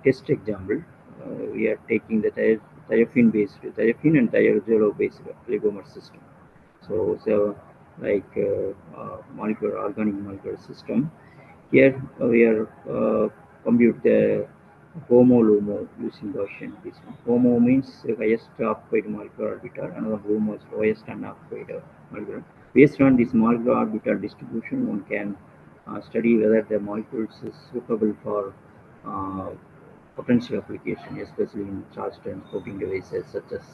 test example. We are taking the thiophene and thiazole based oligomer system. So like molecular organic molecular system. Here we are compute the HOMO-LUMO using Gaussian. This HOMO means highest occupied molecular orbital, another LUMO is lowest unoccupied molecular. Based on this molecular orbital distribution, one can study whether the molecules is suitable for uh, potential application, especially in charge transporting devices such as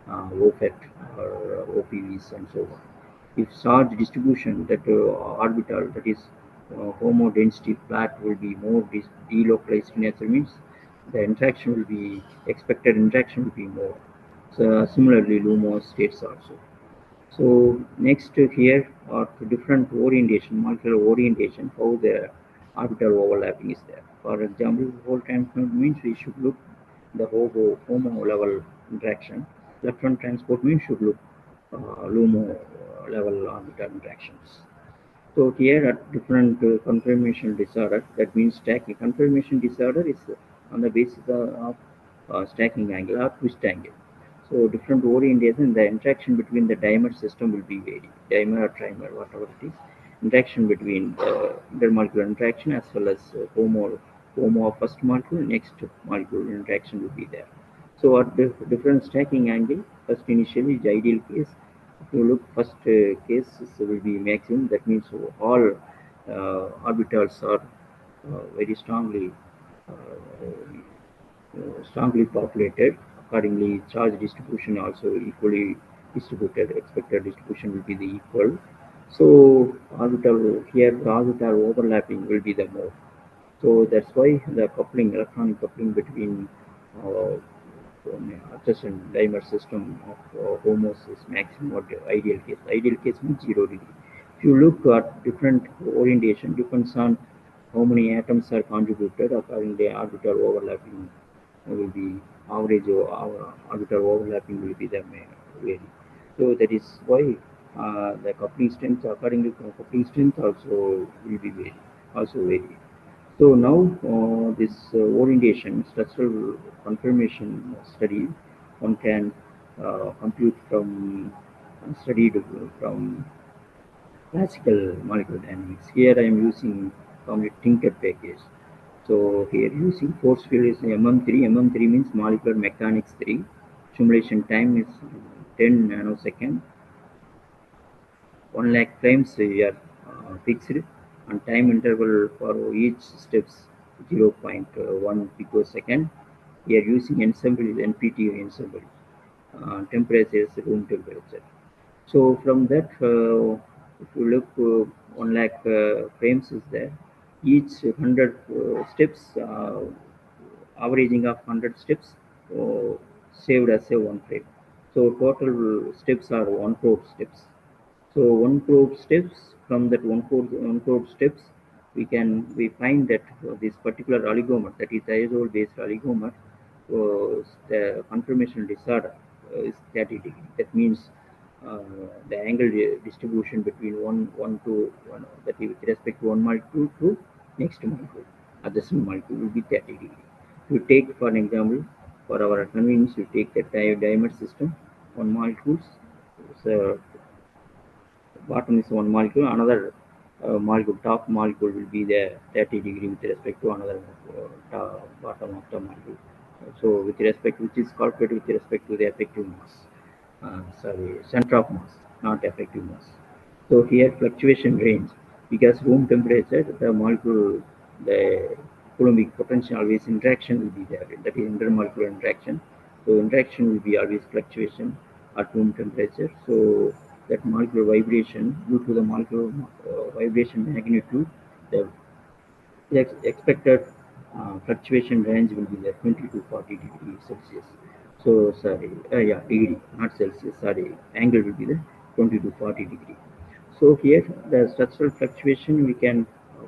OFET or OPVs and so on. If charge distribution that orbital, that is homo density flat, will be more delocalized in nature, means the interaction will be expected interaction will be more. So similarly, LUMO states also. So next here are the different orientation, molecular orientation, how the orbital overlapping is there. For example, whole transport means we should look the HOMO level interaction. Electron transport means should look LUMO level orbital interactions. So here at different conformation disorder, that means stacking. Conformation disorder is on the basis of stacking angle or twist angle. So different orientation, the interaction between the dimer system will be varied. Dimer or trimer, whatever it is. Interaction between intermolecular interaction as well as homo of first molecule, next molecule interaction will be there. So at different stacking angle, first initially the ideal case, if you look first case will be maximum. That means all orbitals are very strongly populated. Accordingly, charge distribution also equally distributed. Expected distribution will be the equal. So orbital here, the orbital overlapping will be the more. So that's why the coupling, electronic coupling between adjacent dimer system of homos is maximum or the ideal case. Ideal case means 0 degree. If you look at different orientation, depends on how many atoms are contributed. Accordingly, orbital overlapping will be average or orbital overlapping will be the vary. So that is why the coupling strength accordingly coupling strength also will be vary, also vary. So now this orientation structural confirmation study, one can compute from studied from classical molecular dynamics. Here I am using complete Tinker package. So here using force field is MM3. MM3 means molecular mechanics 3. Simulation time is 10 nanosecond. 1 lakh frames we are fixed, and time interval for each steps 0.1 picosecond. We are using ensemble NPT ensemble. Temperature is room temperature. So from that, if you look, 1 lakh frames is there. Each 100 steps, averaging of 100 steps, saved as a 1 frame. So total steps are 1 crore steps. So 1 crore steps, from that 1 crore steps, we find that this particular oligomer, that is thiazole based oligomer, the conformation disorder is 30 degree. That means uh, the angle distribution between one to one, that is with respect to one molecule to next molecule, adjacent molecule will be 30 degree. If you take for an example, for our convenience, you take the dimer system, one molecules. So bottom is one molecule, another molecule, top molecule will be the 30 degree with respect to another bottom of the molecule. So with respect, which is calculated with respect to the effective mass. Sorry, center of mass, not effective mass. So here fluctuation range, because room temperature, the molecule, the Coulombic potential always interaction will be there. That is intermolecular interaction. So interaction will be always fluctuation at room temperature. So that molecular vibration, due to the molecular vibration magnitude, the expected fluctuation range will be the 20 to 40 degrees Celsius. So sorry, yeah, degree, not Celsius. Sorry, angle will be the 20 to 40 degree. So here the structural fluctuation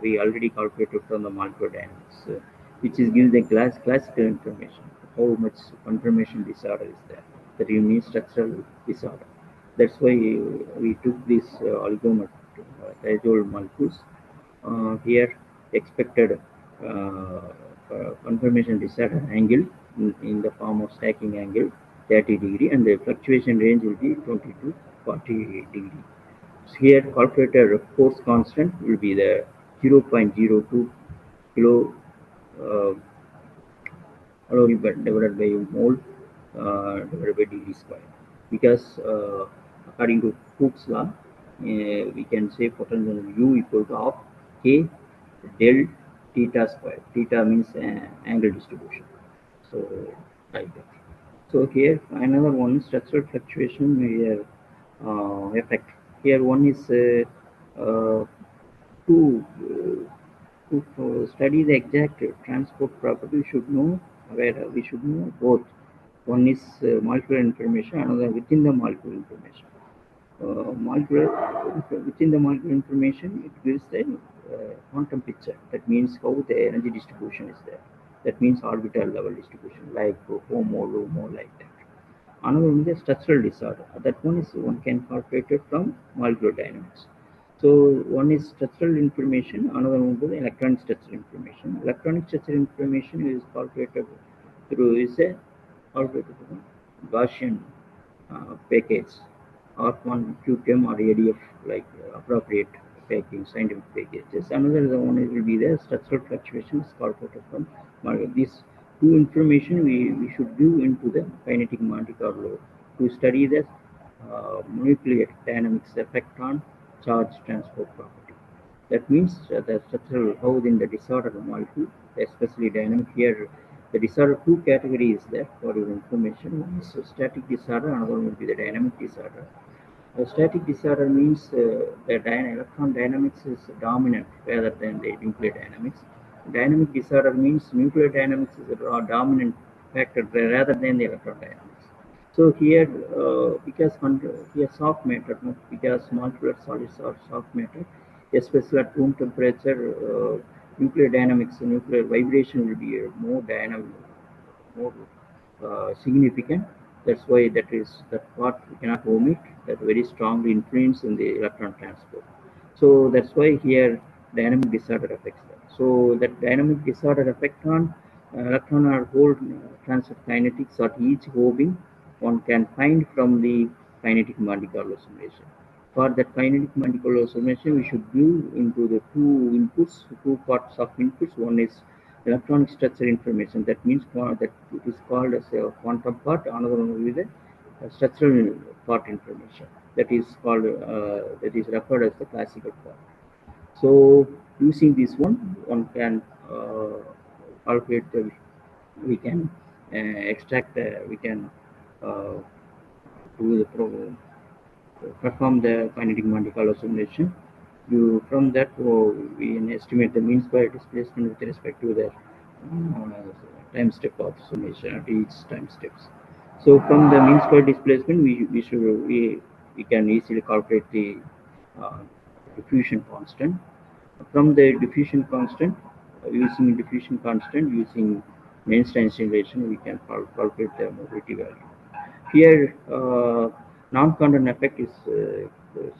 we already calculated from the molecular dynamics, which is gives the classical information how much conformation disorder is there. That you mean structural disorder. That's why we took this oligomer thiazole molecules. Here expected uh, conformation disorder angle in the form of stacking angle 30 degree, and the fluctuation range will be 20 to 40 degree. So here calculator force constant will be the 0.02 kilo uh, divided by mole divided by degree square, because according to Hooke's law, we can say potential U equal to half K del theta square. Theta means angle distribution. So like that. So here another one, structural fluctuation here effect. Here one is to study the exact transport property. We should know where we should know both. One is molecular information, another within the molecular information. Molecular within the molecular information, it gives the quantum picture. That means how the energy distribution is there. That means orbital level distribution, like HOMO, LUMO, like that. Another one is structural disorder. That one is one can calculate it from molecular dynamics. So one is structural information, another one is electronic structural information. Electronic structural information is calculated through is a calculated Gaussian package, or one QTM or ADF, like appropriate package, scientific packages. Another the one will be the structural fluctuations calculated from these two information we should do into the kinetic Monte Carlo to study the nuclear dynamics effect on charge transport property. That means the structural how in the disorder molecule, especially dynamic here, the disorder two categories there for your information. One is static disorder, another one will be the dynamic disorder. Static disorder means the electron dynamics is dominant rather than the nuclear dynamics. Dynamic disorder means nuclear dynamics is a dominant factor rather than the electron dynamics. So here, because here soft matter, because molecular solids are soft matter, especially at room temperature, nuclear dynamics, nuclear vibration will be more dynamic, more significant. That's why that part we cannot omit. That very strongly influence in the electron transport. So that's why here dynamic disorder affects that. So that dynamic disorder effect on electron or hole transfer kinetics at each Hobing one can find from the kinetic Monte Carlo simulation. For that kinetic Monte Carlo summation, we should view into the two inputs, two parts of inputs. One is electronic structure information. That means that it is called as a quantum part. Another one will be the structural part information. That is called that is referred as the classical part. So using this one can calculate the we can extract we can uh, do the perform the kinetic Monte Carlo simulation. You from that we estimate the mean square displacement with respect to the time step of summation at each time steps. So from the mean square displacement, we can easily calculate the uh, diffusion constant. From the diffusion constant, using Einstein simulation, we can calculate the mobility value. Here, non-quantum effect is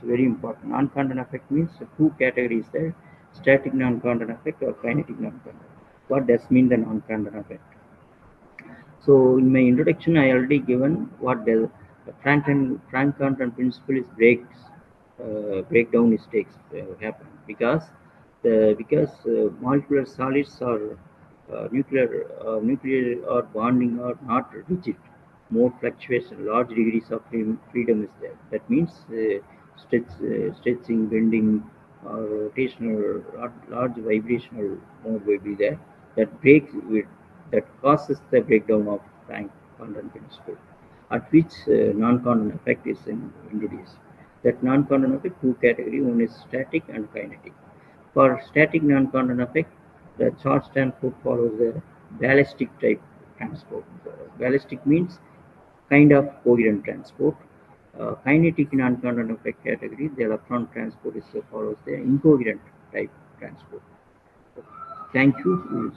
very important. Non-quantum effect means two categories there: static non-quantum effect or kinetic non-quantum. What does mean the non-quantum effect? So in my introduction, I already given what the Frank quantum principle is breakdown is takes happen because molecular solids are nuclear or bonding are not rigid. More fluctuation, large degrees of freedom is there. That means stretching, bending, or rotational, large vibrational mode will be there. That breaks with that causes the breakdown of Planck quantum principle, at which non-quantum effect is introduced. That non-quantum effect two category, one is static and kinetic. For static non-quantum effect, the charge transport follows the ballistic type transport. Ballistic means kind of coherent transport. Kinetic non-quantum effect category, the electron transport is follows the incoherent type transport. Thank you.